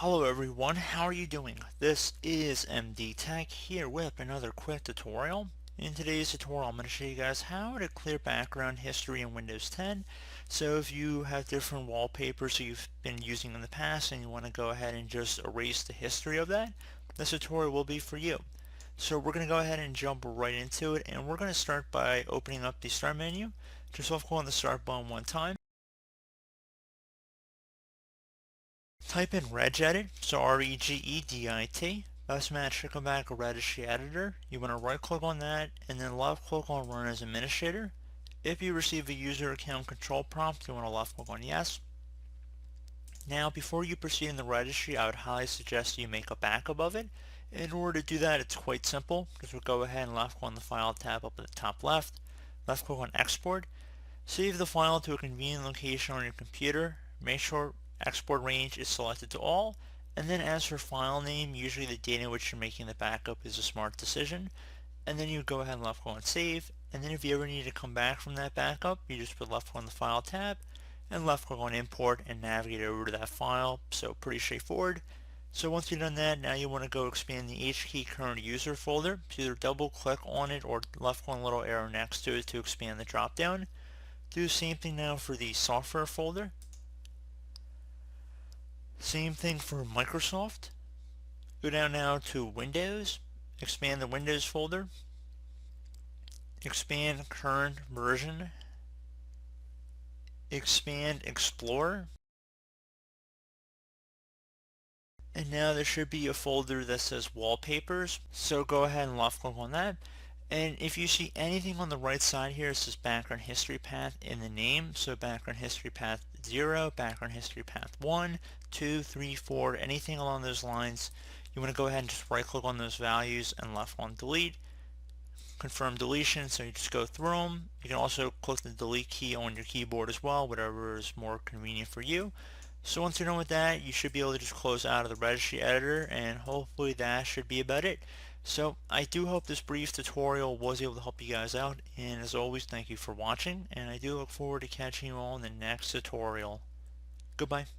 Hello everyone, how are you doing? This is MD Tech here with another quick tutorial. In today's tutorial I'm going to show you guys how to clear background history in Windows 10. So if you have different wallpapers you've been using in the past and you want to go ahead and just erase the history of that, this tutorial will be for you. So we're going to go ahead and jump right into it, and we're going to start by opening up the start menu. Just left click on the start button one time. Type in regedit, so regedit. Best match to come back a registry editor. You want to right click on that and then left click on run as administrator. If you receive a user account control prompt, you want to left click on yes. Now before you proceed in the registry, I would highly suggest you make a backup of it. In order to do that, it's quite simple. Just we'll go ahead and left click on the file tab up at the top left click on export. Save the file to a convenient location on your computer. Make sure export range is selected to all, and then as for file name, usually the date in which you're making the backup is a smart decision, and then you go ahead and left click on save, and then if you ever need to come back from that backup, you just put left click on the file tab and left click on import and navigate over to that file. So pretty straightforward. So once you've done that, now you want to go expand the HKey current user folder. So either double click on it or left click on the little arrow next to it to expand the drop down. Do the same thing now for the software folder. Same thing for Microsoft. Go down now to Windows, expand the Windows folder, expand current version, expand Explorer, and now there should be a folder that says Wallpapers. So go ahead and left click on that. And if you see anything on the right side here, it says background history path in the name. So background history path 0, background history path 1, 2, 3, 4, anything along those lines. You want to go ahead and just right click on those values and left on delete. Confirm deletion, so you just go through them. You can also click the delete key on your keyboard as well, whatever is more convenient for you. So once you're done with that, you should be able to just close out of the registry editor, and hopefully that should be about it. So I do hope this brief tutorial was able to help you guys out, and as always, thank you for watching, and I do look forward to catching you all in the next tutorial. Goodbye.